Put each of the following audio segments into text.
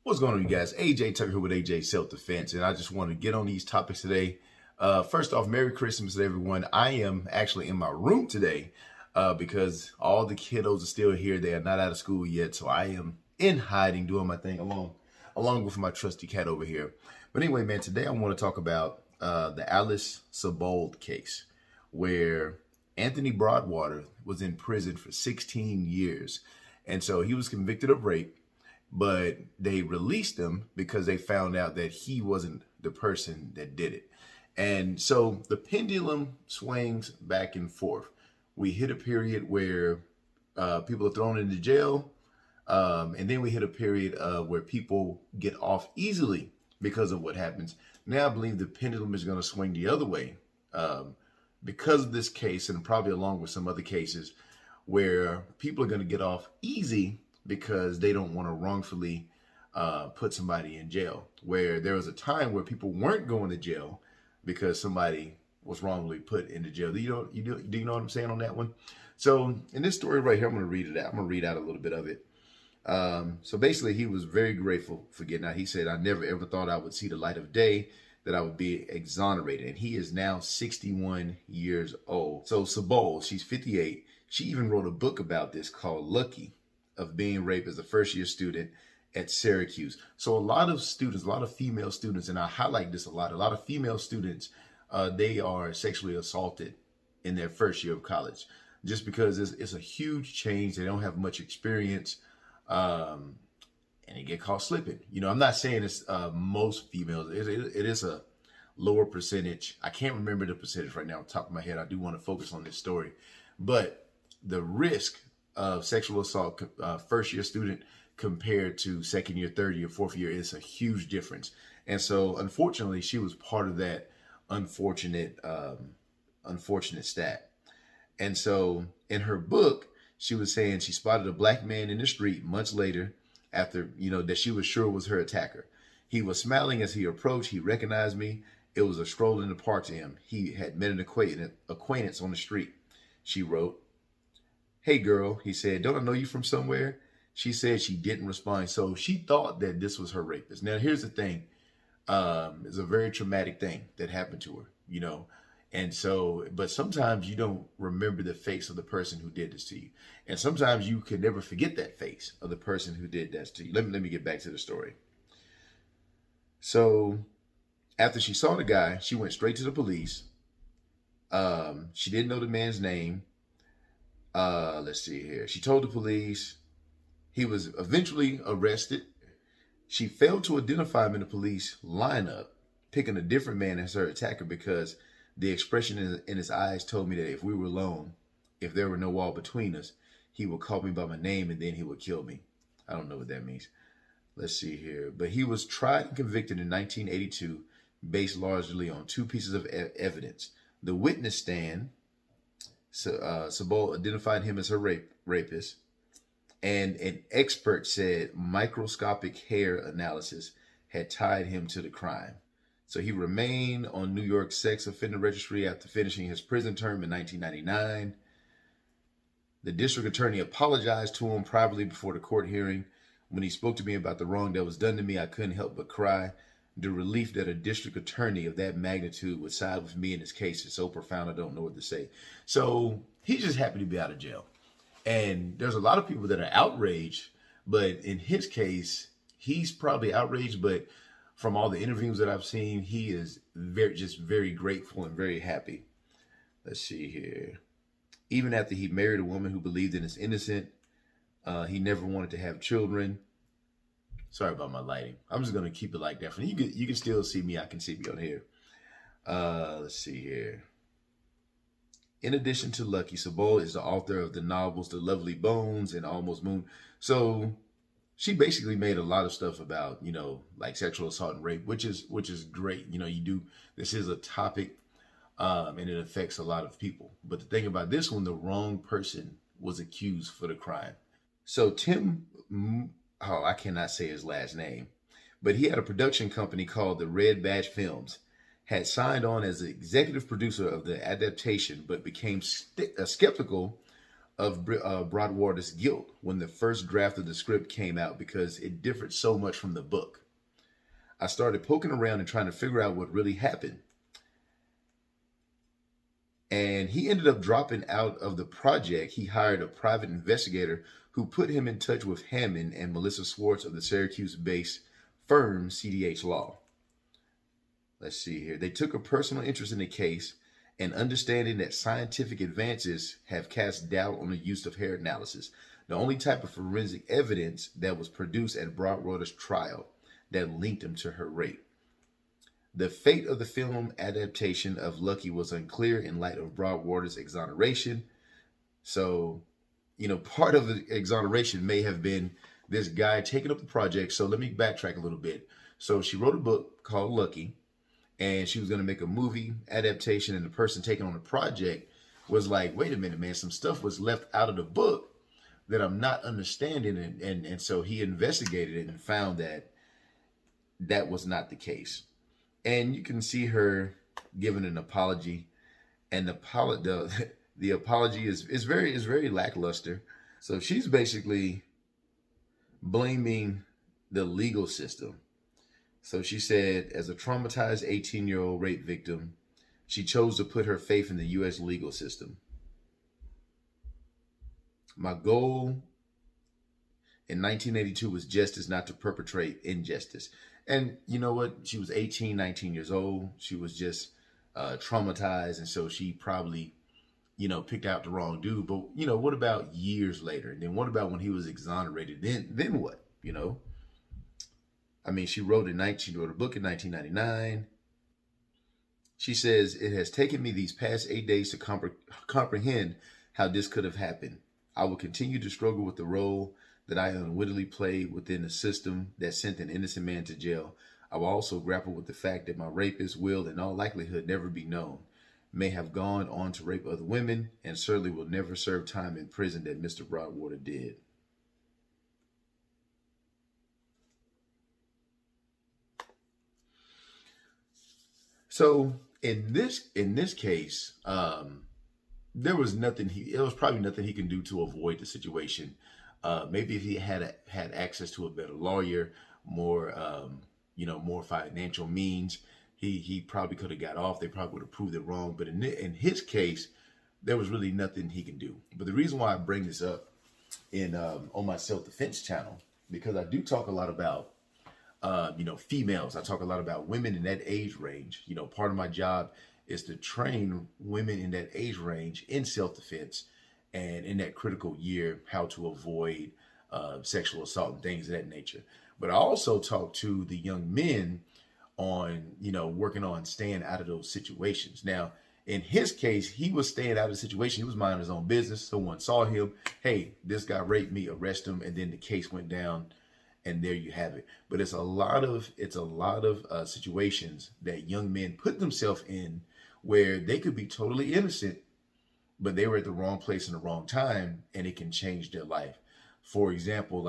What's going on, you guys? AJ Tucker here with AJ Self Defense, and I just want to get on these topics today. First off, Merry Christmas to everyone. I am actually in my room today because all the kiddos are still here. They are not out of school yet, so I am in hiding doing my thing along with my trusty cat over here. But anyway, man, today I want to talk about the Alice Sebold case, where Anthony Broadwater was in prison for 16 years. And so he was convicted of rape, but they released him because they found out that he wasn't the person that did it. And so the pendulum swings back and forth. We hit a period where people are thrown into jail, and then we hit a period where people get off easily because of what happens. Now I believe the pendulum is going to swing the other way because of this case, and probably along with some other cases where people are going to get off easy because they don't want to wrongfully put somebody in jail. Where there was a time where people weren't going to jail because somebody was wrongly put into jail. Do you know what I'm saying on that one? So in this story right here, I'm going to read it out. I'm going to read out a little bit of it. So basically, he was very grateful for getting out. He said, "I never ever thought I would see the light of day, that I would be exonerated." And he is now 61 years old. So Sebold, she's 58. She even wrote a book about this called Lucky, of being raped as a first-year student at Syracuse. So a lot of students, a lot of female students, and I highlight this a lot of female students, they are sexually assaulted in their first year of college, just because it's a huge change. They don't have much experience, and they get caught slipping. You know, I'm not saying it's most females. It is a lower percentage. I can't remember the percentage right now on top of my head. I do want to focus on this story. But the risk of sexual assault, first year student compared to second year, third year, fourth year, is a huge difference. And so unfortunately, she was part of that unfortunate stat. And so in her book, she was saying she spotted a black man in the street months later after, that she was sure was her attacker. He was smiling as he approached. He recognized me. It was a stroll in the park to him. He had met an acquaintance on the street. She wrote, "Hey girl," he said, "don't I know you from somewhere?" She said she didn't respond. So she thought that this was her rapist. Now, here's the thing. It's a very traumatic thing that happened to her, And so, but sometimes you don't remember the face of the person who did this to you. And sometimes you can never forget that face of the person who did that to you. Let me get back to the story. So after she saw the guy, she went straight to the police. She didn't know the man's name. Let's see here. She told the police. He was eventually arrested. She failed to identify him in the police lineup, picking a different man as her attacker because the expression in his eyes told me that if we were alone, if there were no wall between us, he would call me by my name and then he would kill me. I don't know what that means. Let's see here. But he was tried and convicted in 1982, based largely on two pieces of evidence. The witness stand, Sebold identified him as her rapist, and an expert said microscopic hair analysis had tied him to the crime. So he remained on New York sex offender registry after finishing his prison term in 1999. The district attorney apologized to him privately before the court hearing. "When he spoke to me about the wrong that was done to me, I couldn't help but cry. The relief that a district attorney of that magnitude would side with me in this case is so profound, I don't know what to say." So he's just happy to be out of jail. And there's a lot of people that are outraged, but in his case, he's probably outraged, but from all the interviews that I've seen, he is very grateful and very happy. Let's see here. Even after he married a woman who believed in his innocence, he never wanted to have children. Sorry about my lighting. I'm just going to keep it like that. You can still see me. I can see me on here. Let's see here. In addition to Lucky, Sebold is the author of the novels The Lovely Bones and Almost Moon. So she basically made a lot of stuff about, like sexual assault and rape, which is great. This is a topic, and it affects a lot of people. But the thing about this one, the wrong person was accused for the crime. So Tim, I cannot say his last name, but he had a production company called the Red Badge Films, had signed on as the executive producer of the adaptation, but became skeptical of Broadwater's guilt when the first draft of the script came out because it differed so much from the book. I started poking around and trying to figure out what really happened. And he ended up dropping out of the project. He hired a private investigator who put him in touch with Hammond and Melissa Swartz of the Syracuse-based firm CDH Law. Let's see here. They took a personal interest in the case and understanding that scientific advances have cast doubt on the use of hair analysis, the only type of forensic evidence that was produced at Broadwater's trial that linked him to her rape. The fate of the film adaptation of Lucky was unclear in light of Broadwater's exoneration. So, part of the exoneration may have been this guy taking up the project. So let me backtrack a little bit. So she wrote a book called Lucky, and she was going to make a movie adaptation, and the person taking on the project was like, wait a minute, man, some stuff was left out of the book that I'm not understanding. And so he investigated it and found that that was not the case. And you can see her giving an apology, and the apology is very lackluster. So she's basically blaming the legal system. So she said, as a traumatized 18-year-old rape victim, she chose to put her faith in the U.S. legal system. My goal in 1982 was justice, not to perpetrate injustice. And you know what? She was 18, 19 years old. She was just traumatized. And so she probably, picked out the wrong dude. But, what about years later? And then what about when he was exonerated? Then what, I mean, she wrote a book in 1999. She says, it has taken me these past 8 days to comprehend how this could have happened. I will continue to struggle with the role that I unwittingly played within a system that sent an innocent man to jail. I will also grapple with the fact that my rapist will, in all likelihood, never be known, may have gone on to rape other women, and certainly will never serve time in prison that Mr. Broadwater did. So in this case, there was probably nothing he can do to avoid the situation. Maybe if he had access to a better lawyer, more financial means, he probably could have got off. They probably would have proved it wrong. But in his case, there was really nothing he can do. But the reason why I bring this up on my self-defense channel, because I do talk a lot about females. I talk a lot about women in that age range. Part of my job is to train women in that age range in self-defense and in that critical year, how to avoid sexual assault and things of that nature. But I also talk to the young men on, working on staying out of those situations. Now, in his case, he was staying out of the situation. He was minding his own business. Someone saw him. Hey, this guy raped me, arrest him. And then the case went down, and there you have it. But it's a lot of situations that young men put themselves in where they could be totally innocent, but they were at the wrong place in the wrong time, and it can change their life. For example,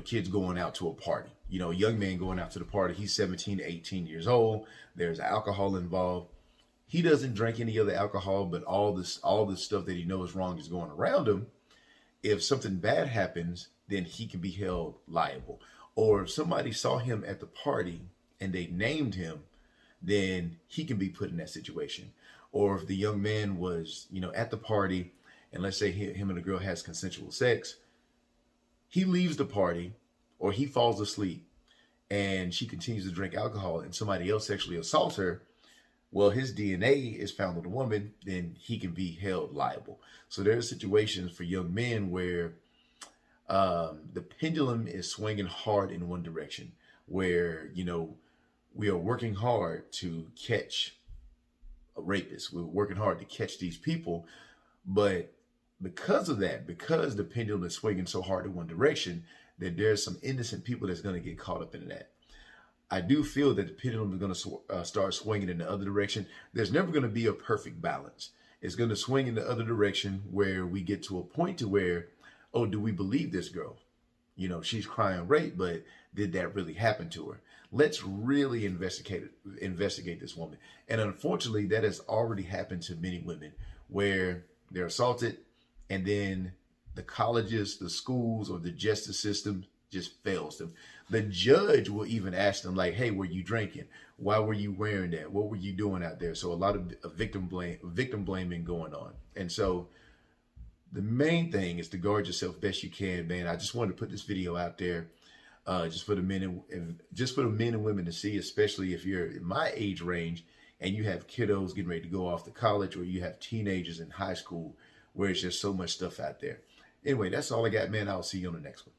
kids going out to a party, a young man going out to the party, he's 17 to 18 years old. There's alcohol involved. He doesn't drink any other alcohol, but all this stuff that he knows wrong is going around him. If something bad happens, then he can be held liable. Or if somebody saw him at the party and they named him, then he can be put in that situation. Or if the young man was, at the party, and let's say him and the girl has consensual sex, he leaves the party or he falls asleep and she continues to drink alcohol and somebody else sexually assaults her, well, his DNA is found on the woman, then he can be held liable. So there are situations for young men where the pendulum is swinging hard in one direction, where, we are working hard to catch a rapist. We're working hard to catch these people. But because of that, because the pendulum is swinging so hard in one direction, that there's some innocent people that's going to get caught up in that. I do feel that the pendulum is going to start swinging in the other direction. There's never going to be a perfect balance. It's going to swing in the other direction where we get to a point to where, oh, do we believe this girl? you know, she's crying rape, but did that really happen to her? Let's really investigate this woman. And unfortunately, that has already happened to many women where they're assaulted and then the colleges, the schools, or the justice system just fails them. The judge will even ask them like, hey, were you drinking? Why were you wearing that? What were you doing out there? So a lot of victim blaming going on. And so the main thing is to guard yourself best you can, man. I just wanted to put this video out there, just for the men and women to see, especially if you're in my age range and you have kiddos getting ready to go off to college, or you have teenagers in high school where it's just so much stuff out there. Anyway, that's all I got, man. I'll see you on the next one.